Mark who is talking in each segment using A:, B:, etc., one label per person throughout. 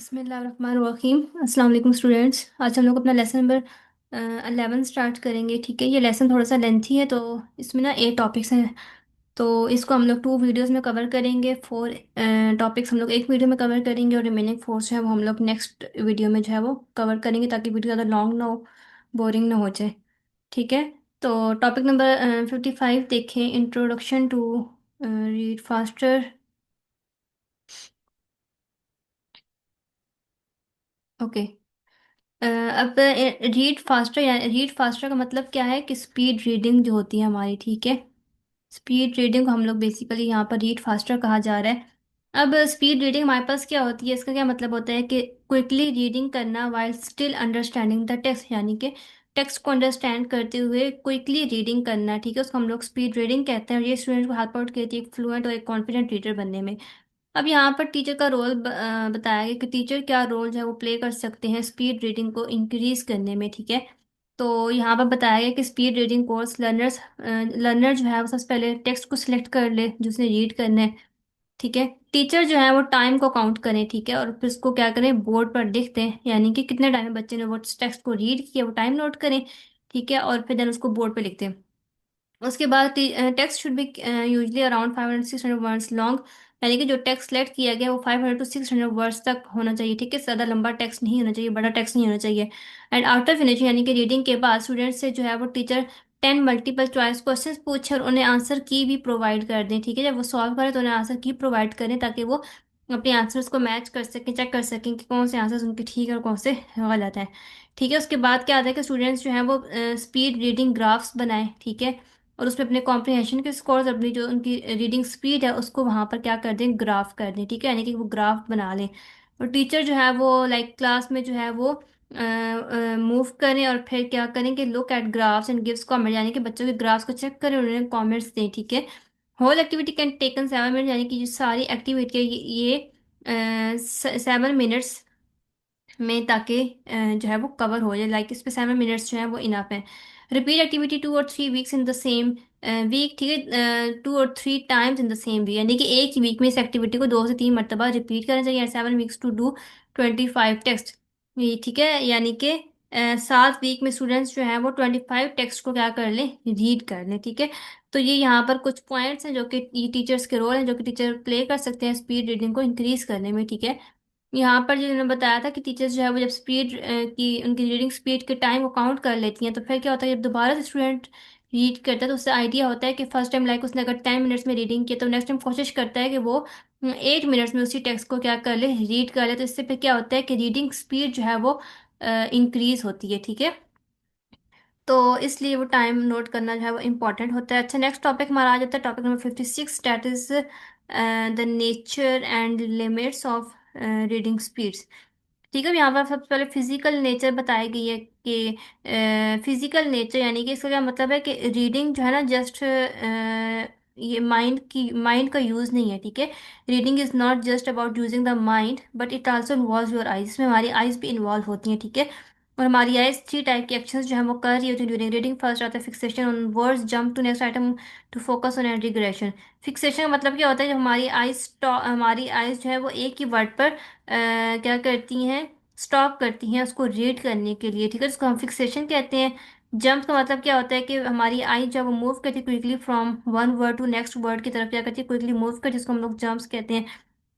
A: बिस्मिल्लाहिर्रहमानिर्रहीम। अस्सलाम वालेकुम स्टूडेंट्स। आज हम लोग अपना लेसन नंबर 11 स्टार्ट करेंगे। ठीक है, ये लेसन थोड़ा सा लेंथी है, तो इसमें ना 8 टॉपिक्स हैं। तो इसको हम लोग 2 वीडियोस में कवर करेंगे। 4 टॉपिक्स हम लोग एक वीडियो में कवर करेंगे और रिमेनिंग 4 जो है वो हम लोग नेक्स्ट वीडियो में जो है वो कवर करेंगे, ताकि वीडियो ज़्यादा लॉन्ग ना हो, बोरिंग ना हो जाए। ठीक है, तो टॉपिक नंबर 55 देखें, introduction to read faster. Okay. अब रीड फास्टर, या रीड फास्टर का मतलब क्या है कि स्पीड रीडिंग जो होती है हमारी। ठीक है, स्पीड रीडिंग को हम लोग बेसिकली यहाँ पर रीड फास्टर कहा जा रहा है। अब स्पीड रीडिंग हमारे पास क्या होती है, इसका क्या मतलब होता है कि क्विकली रीडिंग करना while still understanding the text, यानी कि टेक्स्ट को अंडरस्टैंड करते हुए क्विकली रीडिंग करना। ठीक है, उसको हम लोग स्पीड रीडिंग कहते हैं, और ये स्टूडेंट को हेल्प आउट करती है एक फ्लुएंट और एक कॉन्फिडेंट रीडर बनने में। अब यहाँ पर टीचर का रोल बताया गया कि टीचर क्या रोल जो है वो प्ले कर सकते हैं स्पीड रीडिंग को इंक्रीज करने में। ठीक है, तो यहाँ पर बताया गया कि स्पीड रीडिंग कोर्स लर्नर जो है वो सबसे पहले टेक्स्ट को सिलेक्ट कर ले जिसने रीड करना है। ठीक है, टीचर जो है वो टाइम को काउंट करें। ठीक है, और फिर उसको क्या करें, बोर्ड पर लिख दें, यानी कि कितने टाइम में बच्चे ने वो टेक्स्ट को रीड किया वो टाइम नोट करें। ठीक है, और फिर देन उसको बोर्ड पे लिख दें। उसके बाद text should be usually around 500 से 600 वर्ड्स लॉन्ग, यानी कि जो टेक्स्ट सेलेक्ट किया गया वो 500 से 600 वर्ड्स तक होना चाहिए। ठीक है, ज़्यादा लंबा टेक्स्ट नहीं होना चाहिए, बड़ा टेक्स्ट नहीं होना चाहिए। एंड आफ्टर फिनिशिंग, यानी कि रीडिंग के बाद स्टूडेंट से जो है वो टीचर 10 मल्टीपल चॉइस क्वेश्चंस पूछे और उन्हें आंसर की भी प्रोवाइड कर दें। ठीक है, जब वो सॉल्व करें तो उन्हें आंसर की प्रोवाइड करें, ताकि वो अपने आंसर्स को मैच कर सकें, चेक कर सकें कि कौन से आंसर्स उनके ठीक है और कौन से गलत हैं। ठीक है, उसके बाद क्या आता है कि स्टूडेंट्स जो हैं वो स्पीड रीडिंग ग्राफ्स बनाएं। ठीक है, और उसमें अपने कॉम्प्रिहेंशन के स्कोर्स, अपनी जो उनकी रीडिंग स्पीड है उसको वहाँ पर क्या कर दें, ग्राफ कर दें। ठीक है, यानी कि वो ग्राफ बना लें, और टीचर जो है वो लाइक क्लास में जो है वो मूव करें और फिर क्या करें कि look at graphs and gives comment, यानी कि बच्चों के ग्राफ्स को चेक करें और उन्हें कमेंट्स दें। ठीक है, whole activity can taken 7 minute, यानी कि जो सारी एक्टिविटी है ये 7 मिनट्स में, ताकि जो है वो कवर हो जाए। लाइक इस पे 7 मिनट्स जो है वो इनफ है। रिपीट एक्टिविटी 2 और 3 weeks in the same week. ठीक है, 2 और 3 times in the same week, यानी कि एक ही वीक में इस एक्टिविटी को 2 से 3 मरतबा रिपीट करना चाहिए। 7 वीक्स टू डू 25 टेक्स्ट। ये ठीक है, यानी कि 7 वीक में स्टूडेंट्स जो हैं वो 25 टेक्स्ट को क्या कर लें, रीड कर लें। ठीक है, तो ये यहाँ पर कुछ पॉइंट्स हैं जो कि ये टीचर्स के रोल हैं, जो कि टीचर प्ले कर सकते हैं स्पीड रीडिंग को इंक्रीज करने में। ठीक है, यहाँ पर जो उन्होंने बताया था कि टीचर्स जो है वो जब स्पीड की उनकी रीडिंग स्पीड के टाइम को काउंट कर लेती हैं, तो फिर क्या होता है, जब दोबारा से स्टूडेंट रीड करता है तो उससे आइडिया होता है कि फर्स्ट टाइम लाइक उसने अगर 10 मिनट्स में रीडिंग की, तो नेक्स्ट टाइम कोशिश करता है कि वो 8 मिनट्स में उसी टेक्स्ट को क्या कर ले, रीड कर ले। तो इससे फिर क्या होता है कि रीडिंग स्पीड जो है वो इंक्रीज होती है। ठीक है, तो इसलिए वो टाइम नोट करना जो है वो इम्पोर्टेंट होता है। अच्छा, नेक्स्ट टॉपिक हमारा आ जाता है topic number 56, that is the nature and limits of reading speeds. ठीक है, अब यहाँ पर सबसे पहले फिजिकल नेचर बताई गई है कि फिजिकल नेचर, यानी कि इसका क्या मतलब है कि रीडिंग जो है ना जस्ट ये माइंड का यूज़ नहीं है। ठीक है, reading is not just about using the mind, but it also involve your eyes, इसमें हमारी आइज भी इन्वॉल्व होती हैं। ठीक है, और हमारी आइज 3 टाइप के एक्शंस जो है वो कर रही होती है ड्यूरिंग रीडिंग। फर्स्ट आता है fixation on words, jump to next item to focus on and regression. Fixation का मतलब क्या होता है, जब हमारी आइज जो है वो एक ही वर्ड पर क्या करती हैं, स्टॉप करती हैं उसको रीड करने के लिए। ठीक है, जिसको हम फिक्सेशन कहते हैं। जंप का मतलब क्या होता है कि हमारी आई जब वो मूव करती है quickly from one word to next word की तरफ क्या करती है, क्विकली मूव करती है, जिसको हम लोग जंप्स कहते हैं।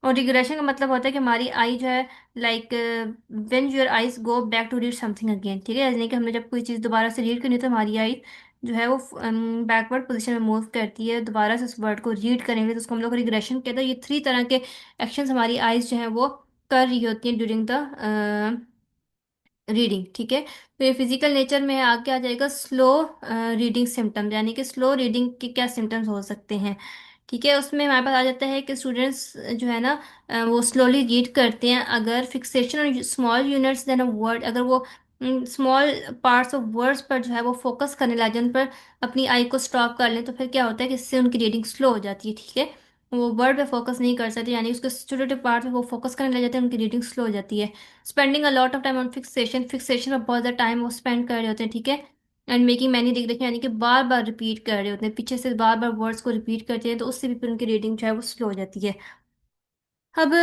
A: और रिग्रेशन का मतलब होता है कि हमारी आई जो है like when your eyes go back to read something again. ठीक है, यानी कि हमने जब कोई चीज़ दोबारा से रीड करनी है तो हमारी आई जो है वो बैकवर्ड पोजीशन में मूव करती है दोबारा से उस वर्ड को रीड करने के लिए, तो उसको हम लोग रिग्रेशन कहते हैं। ये 3 तरह के एक्शंस हमारी आईज जो है वो कर रही होती हैं ड्यूरिंग द रीडिंग। ठीक है, तो ये फिजिकल नेचर में आगे आ जाएगा स्लो रीडिंग सिम्टम्स, यानी कि स्लो रीडिंग के क्या सिम्टम्स हो सकते हैं। ठीक है, उसमें हमारे पास आ जाता है कि स्टूडेंट्स जो है ना वो स्लोली रीड करते हैं अगर फिक्सेशन और small units then a word, अगर वो स्मॉल पार्ट्स ऑफ वर्ड्स पर जो है वो फोकस करने लग जाए, उन पर अपनी आई को स्टॉप कर लें, तो फिर क्या होता है कि इससे उनकी रीडिंग स्लो हो जाती है। ठीक है, वो वर्ड पे फोकस नहीं कर सकते, यानी उसके छोटे छोटे पार्ट पे वो फोकस करने लग जाते हैं, उनकी रीडिंग स्लो हो जाती है। Spending a lot of time on fixation, fixation में बहुत ज़्यादा टाइम वो स्पेंड कर रहे होते हैं। ठीक है, एंड मेकिंग मैनी रिग्रेशन, यानी कि बार बार रिपीट कर रहे होते हैं, पीछे से बार बार वर्ड्स को रिपीट करते हैं, तो उससे भी फिर उनकी रीडिंग जो है वो स्लो हो जाती है। अब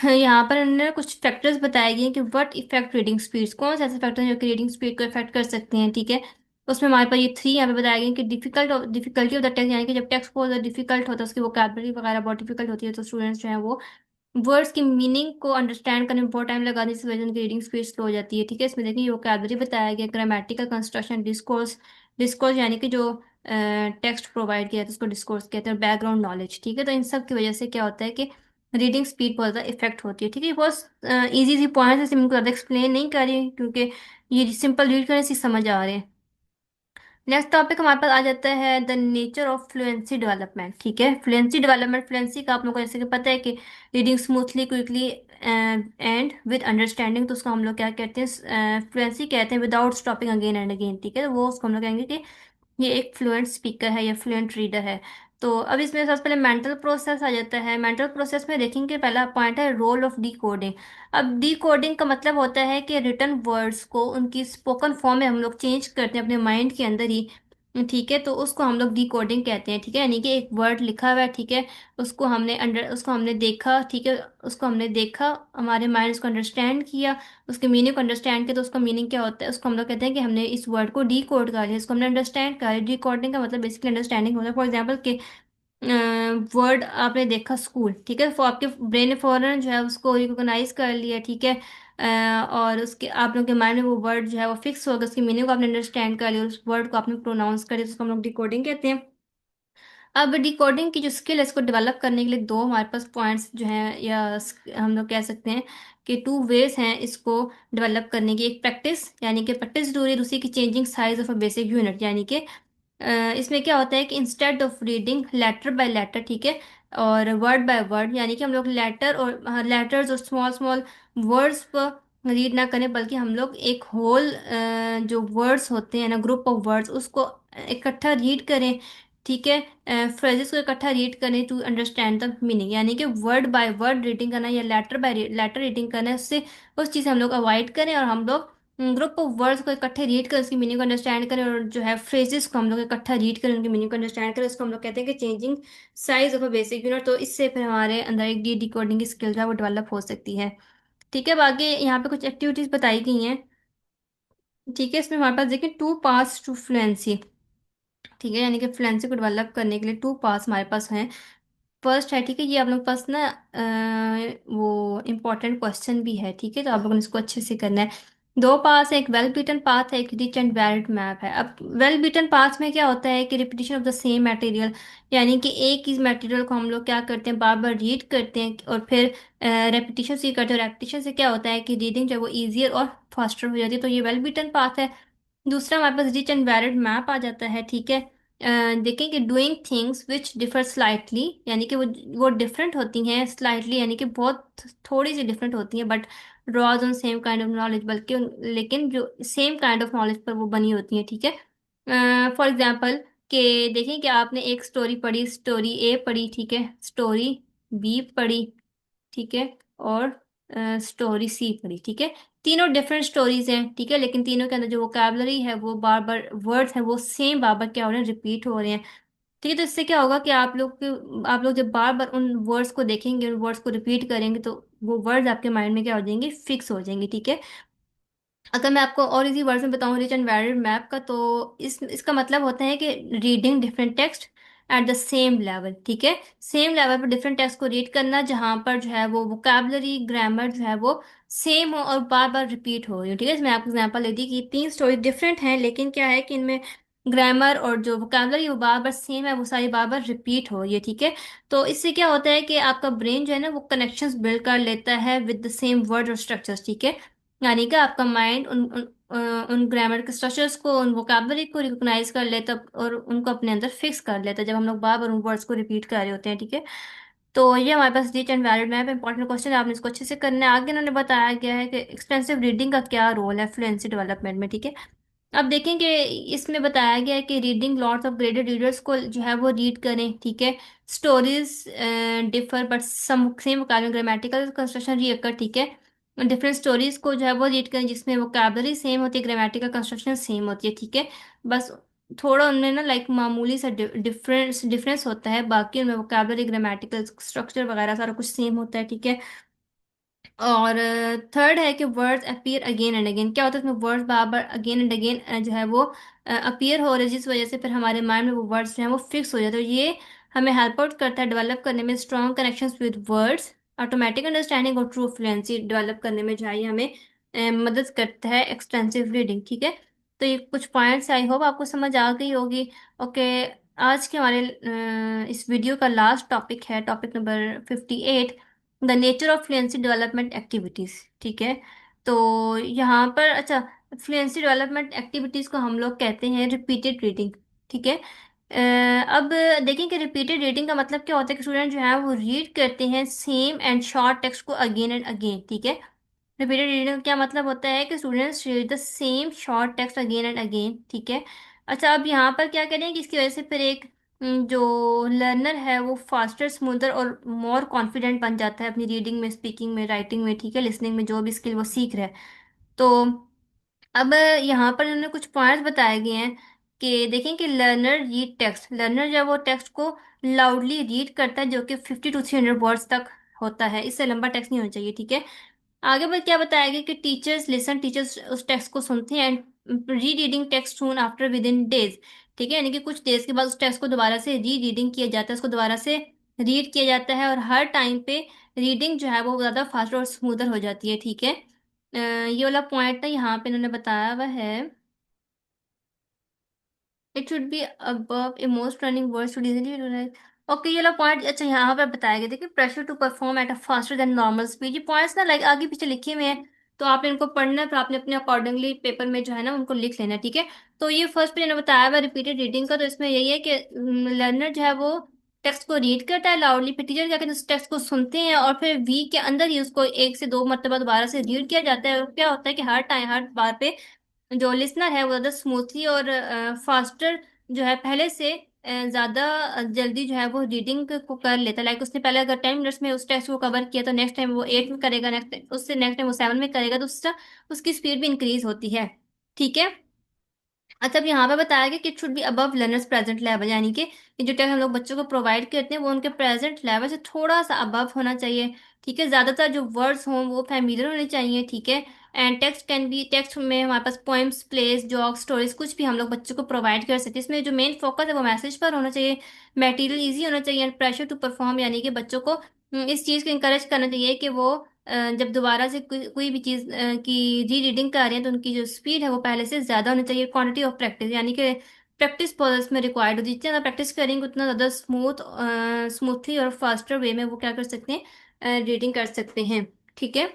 A: यहाँ पर उन्होंने कुछ फैक्टर्स बताए गए हैं कि व्हाट इफेक्ट रीडिंग स्पीड्स, कौन से ऐसे फैक्टर हैं जो कि रीडिंग स्पीड को इफेक्ट कर सकते हैं, ठीक है। उसमें हमारे पास ये 3 यहाँ पे बताए गए हैं कि डिफिकल्टी ऑफ द टेक्स्ट, यानी कि जब टेक्स्ट बहुत ज़्यादा डिफिकल्ट होता है, उसकी वोकैबुलरी वगैरह बहुत डिफिकल्ट होती है, तो स्टूडेंट्स जो हैं वो वर्ड्स की मीनिंग को अंडरस्टैंड करने में बहुत टाइम लगा देने की वजह से उनकी रीडिंग स्पीड स्लो हो जाती है, ठीक है। इसमें देखिए वोकैबुलरी बताया गया, ग्रामेटिकल कंस्ट्रक्शन, डिस्कोर्स, डिस्कोर्स यानी कि जो टेक्स्ट प्रोवाइड किया था उसको डिस्कोर्स कहते हैं, बैकग्राउंड नॉलेज, ठीक है। तो इन सब की वजह से क्या होता है कि रीडिंग स्पीड बहुत ज़्यादा इफेक्ट होती है, ठीक है। ये बहुत ईजी सी पॉइंट्स है, इनको ज़्यादा एक्सप्लेन नहीं कर रही क्योंकि ये सिंपल रीड करने से समझ आ रहे हैं। नेक्स्ट टॉपिक हमारे पास आ जाता है the nature of fluency development, ठीक है। फ्लुएंसी डेवलपमेंट, फ्लुएंसी का आप लोगों को जैसे कि पता है कि reading smoothly, quickly and with understanding, तो उसको हम लोग क्या कहते हैं, फ्लुएंसी कहते हैं, without stopping again and again, ठीक है। तो वो उसको हम लोग कहेंगे कि ये एक फ्लुएंट स्पीकर है या फ्लुएंट रीडर है। तो अब इसमें सबसे पहले मेंटल प्रोसेस आ जाता है। मेंटल प्रोसेस में देखेंगे पहला पॉइंट है रोल ऑफ डी कोडिंग। अब डी कोडिंग का मतलब होता है कि रिटन वर्ड्स को उनकी स्पोकन फॉर्म में हम लोग चेंज करते हैं अपने माइंड के अंदर ही, ठीक है। तो उसको हम लोग डी कोडिंग कहते हैं, ठीक है। यानी कि एक वर्ड लिखा हुआ है, ठीक है, उसको हमने देखा, ठीक है, उसको हमने देखा, हमारे माइंड उसको अंडरस्टैंड किया, उसके मीनिंग को अंडरस्टैंड किया, तो उसका मीनिंग क्या होता है, उसको हम लोग कहते हैं कि हमने इस वर्ड को डी कोड कर लिया, इसको हमने अंडरस्टैंड कर लिया। डी कोडिंग का मतलब बेसिकली अंडरस्टैंडिंग होता है। फॉर एग्जाम्पल कि वर्ड आपने देखा स्कूल, ठीक है, तो आपके ब्रेन ने फौरन जो है उसको रिकॉग्नाइज कर लिया, ठीक है। और उसके आप लोग के माइंड में वो वर्ड जो है वो फिक्स हो गया, उसकी मीनिंग को आपने अंडरस्टैंड कर लिया, उस वर्ड को आपने प्रोनाउंस कर लिया, तो उसको हम लोग डिकोडिंग कहते हैं। अब डिकोडिंग की जो स्किल है इसको डेवलप करने के लिए दो हमारे पास पॉइंट्स जो हैं, या हम लोग कह सकते हैं कि 2 वेज हैं इसको डेवलप करने की। एक प्रैक्टिस, यानी कि प्रैक्टिस जरूरी है, दूसरी की changing size of a basic unit, यानी कि इसमें क्या होता है कि instead of reading letter by letter, ठीक है, और वर्ड बाय वर्ड, यानी कि हम लोग लेटर्स और स्मॉल स्मॉल वर्ड्स पर रीड ना करें, बल्कि हम लोग एक होल जो वर्ड्स होते हैं ना, ग्रुप ऑफ वर्ड्स, उसको इकट्ठा रीड करें, ठीक है। फ्रेजेस को इकट्ठा रीड करें टू अंडरस्टैंड द मीनिंग, यानी कि वर्ड बाय वर्ड रीडिंग करना या लेटर बाय लेटर रीडिंग करना, उससे उस चीज़ से हम लोग अवॉइड करें, और हम लोग ग्रुप ऑफ वर्ड्स को इकट्ठे रीड कर उसकी मीनिंग को अंडरस्टैंड करें, और जो है फ्रेजेस को हम लोग इकट्ठा रीड करें उनकी मीनिंग को अंडरस्टैंड करें, उसको हम लोग कहते हैं कि changing size of a basic unit. तो इससे फिर हमारे अंदर एक डी डिकोडिंग की स्किल जो है वो डेवलप हो सकती है, ठीक है। बाकी यहाँ पे कुछ एक्टिविटीज बताई गई हैं, ठीक है। इसमें हमारे पास देखिए 2 पास टू फ्लुएंसी, ठीक है, यानी कि फ्लुएंसी को डेवलप करने के लिए 2 पास हमारे पास हैं। फर्स्ट है, ठीक है, ये आप लोग के पास ना वो इम्पोर्टेंट क्वेश्चन भी है, ठीक है, तो आप लोगों ने इसको अच्छे से करना है। 2 पास है, एक वेल बीटन पाथ है, एक रिच एंड वैलिड मैप है। अब वेल बीटन पाथ में क्या होता है कि repetition of the same material, यानी कि एक ही मटेरियल को हम लोग क्या करते हैं, बार बार रीड करते हैं, और फिर रेपिटेशन से करते हैं, और रेपिटेशन से क्या होता है कि रीडिंग जो है वो ईजियर और फास्टर हो जाती है, तो ये वेल बीटन पाथ है। दूसरा हमारे पास रिच एंड वैलिड मैप आ जाता है, ठीक है। देखें कि doing things which differ slightly, यानी कि वो डिफरेंट होती हैं स्लाइटली, यानी कि बहुत थोड़ी सी डिफरेंट होती हैं, but draws on same kind of knowledge, बल्कि लेकिन जो सेम काइंड ऑफ नॉलेज पर वो बनी होती हैं, ठीक है। फॉर एग्जाम्पल कि देखें कि आपने एक स्टोरी पढ़ी, स्टोरी ए पढ़ी, ठीक है, स्टोरी बी पढ़ी, ठीक है, और स्टोरी सी पढ़ी, ठीक है। तीनों डिफरेंट स्टोरीज हैं, ठीक है, लेकिन तीनों के अंदर जो वोकैबुलरी है, वो बार बार वर्ड्स हैं वो सेम बार बार क्या हो रहे हैं, रिपीट हो रहे हैं, ठीक है। तो इससे क्या होगा कि आप लोग जब बार बार उन वर्ड्स को देखेंगे, उन वर्ड्स को रिपीट करेंगे, तो वो वर्ड्स आपके माइंड में क्या हो जाएंगे, फिक्स हो जाएंगे, ठीक है। अगर मैं आपको और इजी वर्ड्स में बताऊं रिच एंड वैलिड मैप का, तो इसका मतलब होता है कि reading different text at the same level, ठीक है। सेम लेवल पर डिफरेंट टेक्स्ट को रीड करना, जहां पर जो है वो वोकैबुलरी ग्रामर जो है वो सेम हो और बार बार रिपीट हो रही हो, ठीक है। इसमें आपको एग्जांपल दे दी कि 3 स्टोरी डिफरेंट हैं, लेकिन क्या है कि इनमें ग्रामर और जो वोकैबुलरी वो बार बार सेम है, वो सारी बार बार रिपीट हो रही है, ठीक है। तो इससे क्या होता है कि आपका ब्रेन जो है ना वो कनेक्शंस बिल्ड कर लेता है विद द सेम वर्ड और स्ट्रक्चर्स, ठीक है। यानी कि आपका माइंड उन ग्रामर के स्ट्रक्चर्स को, उन वोकैबुलरी को रिकॉग्नाइज कर लेता और उनको अपने अंदर फिक्स कर लेता जब हम लोग बार बार उन वर्ड्स को रिपीट कर रहे होते हैं, ठीक है। तो ये हमारे पास rich and valid map important question है, आपने इसको अच्छे से करना है। आगे इन्होंने बताया गया है कि एक्सटेंसिव रीडिंग का क्या रोल है फ्लुएंसी डेवलपमेंट में, ठीक है। अब देखेंगे इसमें बताया गया है कि reading lots of graded readers को जो है वो रीड करें, ठीक है। Stories differ but some same vocabulary grammatical construction recur, ठीक है। डिफरेंट स्टोरीज को जो है वो रीड करें जिसमें वोकैबुलरी सेम होती है, ग्रामेटिकल कंस्ट्रक्शन सेम होती है, ठीक है। बस थोड़ा उनमें ना लाइक मामूली सा डिफरेंस डिफरेंस होता है, बाकी उनमें वोकेबलरी, ग्रामेटिकल स्ट्रक्चर वगैरह सारा कुछ सेम होता है, ठीक है। और थर्ड है कि words appear again and again. क्या होता है इसमें, words bar bar again and again जो है वो अपीयर हो रहे हैं, जिस वजह से फिर हमारे माइंड में वो वर्ड्स जो हैं वो फिक्स हो जाते हैं। ये हमें हेल्प आउट करता है डेवलप करने में strong connections with words, automatic understanding और ट्रू फ्लुएंसी डेवलप करने में जो है ये हमें मदद करता है एक्सटेंसिव रीडिंग, ठीक है। तो ये कुछ पॉइंट्स आई होप आपको समझ आ गई होगी। ओके, आज के हमारे इस वीडियो का लास्ट टॉपिक है topic number 58, the nature of fluency development activities, ठीक है। तो यहाँ पर अच्छा, फ्लुएंसी डेवलपमेंट एक्टिविटीज को हम लोग कहते हैं रिपीटेड रीडिंग, ठीक है। अब देखें कि रिपीटेड रीडिंग का मतलब क्या होता है कि स्टूडेंट जो है वो रीड करते हैं सेम एंड शॉर्ट टेक्स्ट को अगेन एंड अगेन, ठीक है। रिपीटेड रीडिंग का क्या मतलब होता है कि students read the same short text again and again, ठीक है। अच्छा, अब यहाँ पर क्या करें कि इसकी वजह से फिर एक जो लर्नर है वो फास्टर, स्मूथर और मोर कॉन्फिडेंट बन जाता है अपनी रीडिंग में, स्पीकिंग में, राइटिंग में, ठीक है, लिसनिंग में, जो भी स्किल वो सीख रहा है। तो अब यहाँ पर इन्होंने कुछ पॉइंट्स बताए गए हैं कि देखें कि लर्नर रीड टेक्स्ट, लर्नर जो है वो टेक्स्ट को लाउडली रीड करता है, जो कि 50 to 300 वर्ड्स तक होता है, इससे लंबा टेक्स्ट नहीं होना चाहिए, ठीक है। आगे पर क्या बताया गया कि टीचर्स उस टेक्स्ट को सुनते हैं and re reading text soon after with in days, ठीक है। यानी कि कुछ डेज के बाद उस टेक्स्ट को दोबारा से री रीडिंग किया जाता है, उसको दोबारा से रीड किया जाता है, और हर टाइम पे रीडिंग जो है वो ज़्यादा फास्टर और स्मूथर हो जाती है, ठीक है। ये वाला पॉइंट ना यहाँ पे इन्होंने बताया हुआ है, it should be above a most running word should easily utilize. Okay, ये वाला पॉइंट अच्छा यहाँ पे बताया गया, देखिए pressure to perform at a faster than normal speed, ये पॉइंट्स ना लाइक आगे पीछे लिखे हुए हैं, तो आपने इनको पढ़ना है, फिर आपने अपने अकॉर्डिंगली पेपर में जो है ना उनको लिख लेना है, ठीक है। तो ये फर्स्ट पे मैंने बताया हुआ रिपीटेड रीडिंग का, तो इसमें यही है कि लर्नर जो है वो टेक्स्ट को रीड करता है लाउडली, फिर टीचर क्या कहते हैं उस टेक्स्ट को सुनते हैं, और फिर वी के अंदर ही उसको 1 से 2 मरतबा दोबारा से रीड किया जाता है, और क्या होता है कि हर टाइम हर बार पे जो लिसनर है वो ज़्यादा स्मूथली और फास्टर जो है पहले से ज़्यादा जल्दी जो है वो रीडिंग को कर लेता है। लाइक उसने पहले अगर 10 मिनट्स में उस टेक्स्ट को कवर किया तो नेक्स्ट टाइम वो 8 में करेगा, नेक्स्ट उससे नेक्स्ट टाइम वो 7 में करेगा, तो उससे उसकी स्पीड भी इंक्रीज होती है, ठीक है। अच्छा, अब यहाँ पे बताया गया कि it should be above learners present level, यानी कि ये जो टेक्स्ट हम लोग बच्चों को प्रोवाइड करते हैं वो उनके प्रेजेंट लेवल से थोड़ा सा अबव होना चाहिए, ठीक है। ज्यादातर जो वर्ड्स हों वो फैमिलियर होने चाहिए, ठीक है। And text can be, text में हमारे पास पोएम्स, प्लेस, जॉक, स्टोरीज कुछ भी हम लोग बच्चों को प्रोवाइड कर सकते हैं, इसमें जो मेन फोकस है वो मैसेज पर होना चाहिए, मटेरियल ईजी होना चाहिए, एंड प्रेशर टू परफॉर्म, यानी कि बच्चों को इस चीज़ को इंकरेज करना चाहिए कि वो जब दोबारा से कोई भी चीज़ की री रीडिंग कर रहे हैं तो उनकी जो स्पीड है वो पहले से ज़्यादा होनी चाहिए, क्वांटिटी ऑफ प्रैक्टिस, यानी कि प्रैक्टिस बहुत में रिक्वायर्ड होती है, जितनी ज़्यादा प्रैक्टिस करेंगे उतना ज़्यादा स्मूथली और फास्टर वे में वो क्या कर सकते हैं, रीडिंग कर सकते हैं, ठीक है।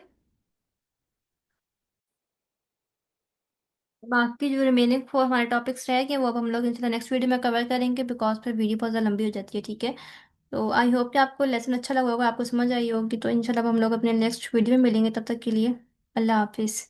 A: बाकी जो रिमेनिंग 4 हमारे टॉपिक्स रह गए वो अब हम लोग इंशाल्लाह नेक्स्ट वीडियो में कवर करेंगे, बिकॉज फिर वीडियो बहुत ज़्यादा लंबी हो जाती है, ठीक है। तो आई होप कि आपको लेसन अच्छा लगा होगा, आपको समझ आई होगी, तो इंशाल्लाह अब हम लोग अपने नेक्स्ट वीडियो में मिलेंगे, तब तक के लिए अल्लाह हाफिज़।